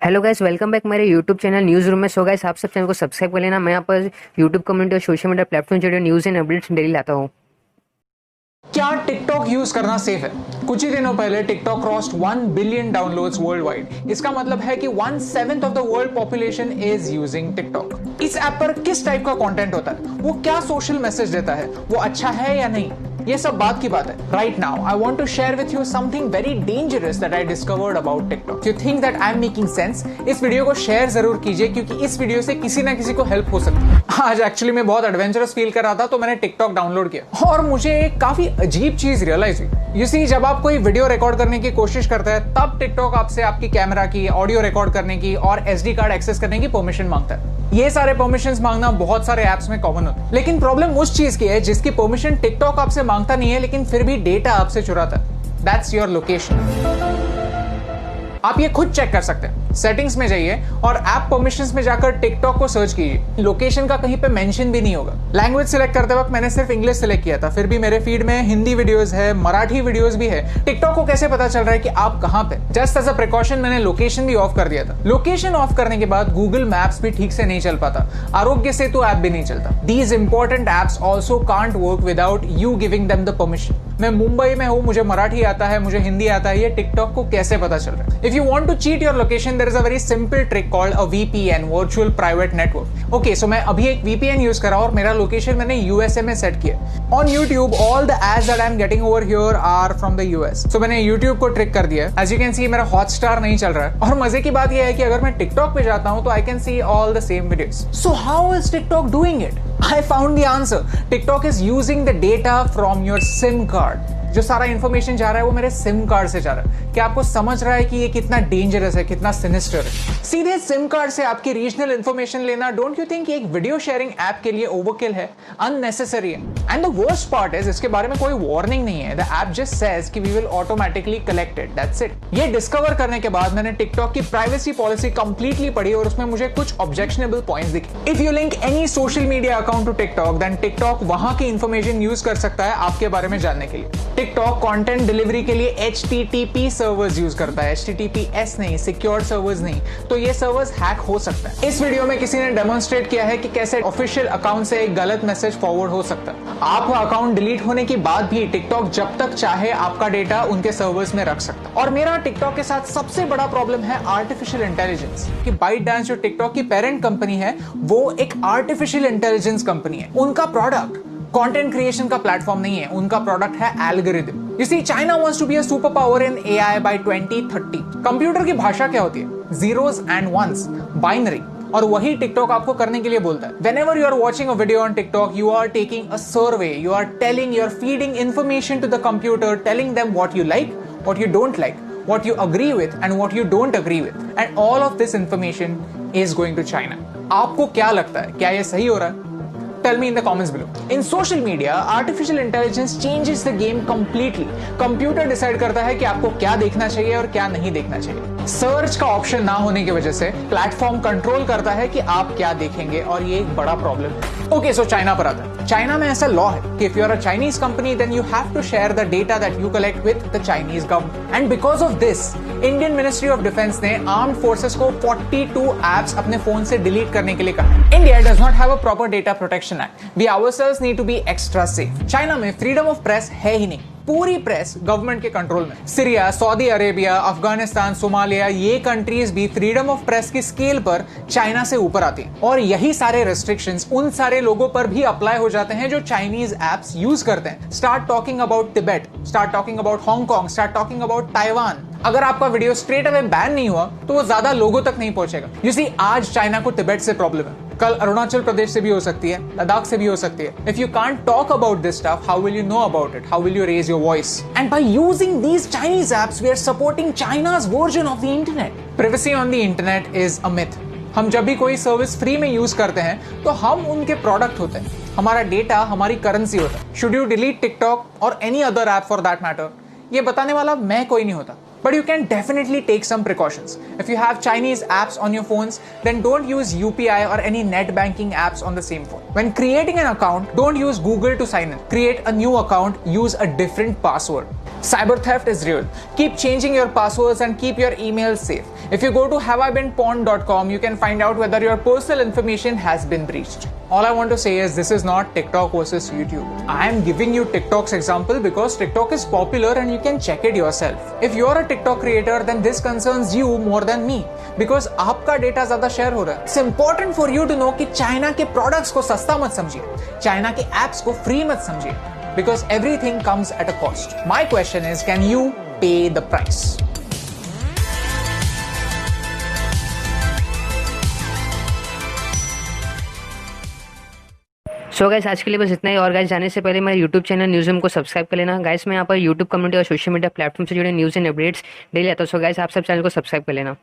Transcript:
Hello guys, welcome back मेरे YouTube channel news room में। So guys, आप सब चैनल को सब्सक्राइब कर लेना। मैं यहाँ पर यूट्यूब कम्युनिटी और सोशल मीडिया प्लेटफॉर्म जो न्यूज़ एंड अपडेट्स डेली लाता हूँ। क्या टिकटॉक यूज करना सेफ है? कुछ ही दिनों पहले TikTok crossed 1 billion downloads world wide. इसका मतलब है कि 1/7 of the world population is using TikTok. इस ऐप पर किस टाइप का कंटेंट होता है, वो क्या सोशल मैसेज देता है, वो अच्छा है या नहीं, ये सब बात की बात है। Right now I want to share with you something very dangerous that I discovered about TikTok. You think that I am making sense? इस वीडियो को शेयर जरूर कीजिए, क्योंकि इस वीडियो से किसी ना किसी को हेल्प हो सकती है। आज एक्चुअली मैं बहुत एडवेंचरस फील कर रहा था, तो मैंने टिकटॉक डाउनलोड किया और मुझे एक काफी अजीब चीज रियलाइज हुई। यू सी, जब आप कोई वीडियो रिकॉर्ड करने की कोशिश करते हैं, तब टिकटॉक आपसे आपकी कैमरा की, ऑडियो रिकॉर्ड करने की और एसडी कार्ड एक्सेस करने की परमिशन मांगता है। ये सारे परमिशंस मांगना बहुत सारे ऐप्स में कॉमन होता है, लेकिन प्रॉब्लम उस चीज की है जिसकी परमिशन टिकटॉक आपसे मांगता नहीं है, लेकिन फिर भी डेटा आपसे चुराता है। That's your location. आप ये खुद चेक कर सकते हैं। सेटिंग्स में जाइए और ऐप परमिशंस में जाकर टिकटॉक को सर्च कीजिए। लोकेशन का कहीं पे मेंशन भी नहीं होगा। लैंग्वेज सिलेक्ट करते वक्त मैंने सिर्फ इंग्लिश सिलेक्ट किया था, फिर भी मेरे फीड में हिंदी वीडियोस है, मराठी वीडियोस भी है। टिकटॉक को कैसे पता चल रहा है कि आप कहां पे? जस्ट एज अ प्रिकॉशन मैंने लोकेशन भी ऑफ कर दिया था। लोकेशन ऑफ करने के बाद गूगल मैप्स भी ठीक से नहीं चल पाता, आरोग्य सेतु ऐप भी नहीं चलता। These important apps also can't work without you giving them the permission. मैं मुंबई में हूं, मुझे मराठी आता है, मुझे हिंदी आता है, ये टिकटॉक को कैसे पता चल रहा है? If you want to cheat your location, there is a very simple trick called a VPN, virtual private network. Okay, so मैं अभी एक वीपीएन यूज कर रहा हूं और मेरा लोकेशन मैंने यूएसए में सेट किया। On YouTube all the ads that I am getting over here are from the US. So मैंने यूट्यूब को ट्रिक कर दिया। एज यू कैन सी, मेरा हॉटस्टार नहीं चल रहा है। और मजे की बात यह है कि अगर मैं टिकटॉक पे जाता हूं तो I can see all the same videos. So how is TikTok doing it? I found the answer. TikTok is using the data from your SIM card. जो सारा इंफॉर्मेशन जा रहा है वो मेरे सिम कार्ड से जा रहा है। क्या आपको समझ रहा है कि ये कितना डेंजरस है, कितना सिनिस्टर है? सीधे सिम कार्ड से आपकी रीजनल इंफॉर्मेशन लेना, डोंट यू थिंक एक वीडियो शेयरिंग ऐप के लिए ओवरकिल है, अननेसेसरी है? And the worst part is, इसके बारे में कोई वार्निंग नहीं है। द ऐप जस्ट सेज कि we will automatically collect it, that's it. ये डिस्कवर करने के बाद मैंने टिकटॉक की प्राइवेसी पॉलिसी कंप्लीटली पढ़ी और उसमें मुझे कुछ ऑब्जेक्शनेबल पॉइंट्स दिखे। If you link any social media account to TikTok, then TikTok वहां की इंफॉर्मेशन यूज कर सकता है आपके बारे में जानने के लिए। टिकटॉक कंटेंट डिलीवरी के लिए HTTP सर्वर्स यूज करता है, HTTPS नहीं, सिक्योर सर्वर्स नहीं। तो ये सर्वर्स हैक हो सकता है। इस वीडियो में किसी ने डेमोन्स्ट्रेट किया है कि कैसे ऑफिशियल अकाउंट से एक गलत मैसेज फॉरवर्ड हो सकता है। आपका अकाउंट डिलीट होने के बाद भी टिकटॉक जब तक चाहे आपका डेटा उनके सर्वर्स में रख सकता है। और मेरा टिकटॉक के साथ सबसे बड़ा प्रॉब्लम है आर्टिफिशियल इंटेलिजेंस। कि ByteDance जो टिकटॉक की पेरेंट कंपनी है, वो एक आर्टिफिशियल इंटेलिजेंस कंपनी है। उनका प्रोडक्ट कंटेंट क्रिएशन का प्लेटफॉर्म नहीं है, उनका प्रोडक्ट है algorithm. You see, China wants to be a superpower in AI by 2030. Computer की भाषा क्या होती है? Zeros and ones, binary. और वही टिकटॉक आपको करने के लिए बोलता है। Whenever you are watching a video on TikTok, you are taking a survey. You are feeding information to the computer, telling them what you like, what you don't like, what you agree with, and what you don't agree with. And all of this information is going to China. आपको क्या लगता है? क्या ये सही हो रहा है? Tell me in the comments below. In social media, artificial intelligence changes the game completely. Computer decide करता है कि आपको क्या देखना चाहिए और क्या नहीं देखना चाहिए। सर्च का ऑप्शन ना होने की वजह से प्लेटफॉर्म कंट्रोल करता है कि आप क्या देखेंगे, और ये एक बड़ा प्रॉब्लम है। ओके, सो चाइना पर आता है। चाइना में ऐसा लॉ है कि if you are a Chinese company, then you have to share the data that you collect with the Chinese government. And because of this, Indian ministry of defence ने armed forces को 42 apps अपने phone से delete करने के लिए कहा। India does not have a proper data protection act. We ourselves need to be extra safe. China में freedom of press है ही नहीं। पूरी प्रेस गवर्नमेंट के कंट्रोल में। Syria, Saudi Arabia, Afghanistan, Somalia, ये कंट्रीज भी फ्रीडम ऑफ प्रेस की स्केल पर चाइना से ऊपर आती हैं। और यही सारे रेस्ट्रिक्शंस उन सारे लोगों पर भी अप्लाई हो जाते हैं जो चाइनीज एप्स यूज करते हैं। Start talking about Tibet, start talking about Hong Kong, start talking about Taiwan. अगर आपका वीडियो स्ट्रेट अवे बैन नहीं हुआ तो वो ज्यादा लोगों तक नहीं पहुंचेगा। यू सी, आज चाइना को तिब्बत से प्रॉब्लम है, कल अरुणाचल प्रदेश से भी हो सकती है, लद्दाख से भी हो सकती है। If you can't talk about this stuff, how will you know about it? How will you raise your voice? And by using these Chinese apps, we are supporting China's version of the internet. Privacy on the internet is a myth. हम जब भी कोई service free में use करते हैं तो हम उनके प्रोडक्ट होते हैं, हमारा डेटा हमारी करेंसी होता है। शुड यू डिलीट टिकटॉक और any other app for that matter? ये बताने वाला मैं कोई नहीं होता। But you can definitely take some precautions. If you have Chinese apps on your phones, then don't use UPI or any net banking apps on the same phone. When creating an account, don't use Google to sign in. Create a new account, use a different password. Cyber theft is real. Keep changing your passwords and keep your emails safe. If you go to haveibeenpawned.com, you can find out whether your personal information has been breached. All I want to say is this is not TikTok versus YouTube. I am giving you TikTok's example because TikTok is popular and you can check it yourself. If you're a TikTok creator, then this concerns you more than me because आपका data ज्यादा share हो रहा है. It's important for you to know कि China के products को सस्ता मत समझिए, चाइना के एप्स को फ्री मत समझिए, because everything comes at a cost. My question is, can you pay the price? So guys आज के लिए बस इतना ही। और गाइस जाने से पहले मेरे यूट्यूब चैनल न्यूज़ रूम को सब्सक्राइब कर लेना। गाइस मैं यहाँ पर यूट्यूब कम्युनिटी और सोशल मीडिया प्लेटफॉर्म से जुड़े न्यूज़ एंड अपडेट्स डेली आता हूँ। सो गाइस आप सब चैनल को सब्सक्राइब कर लेना।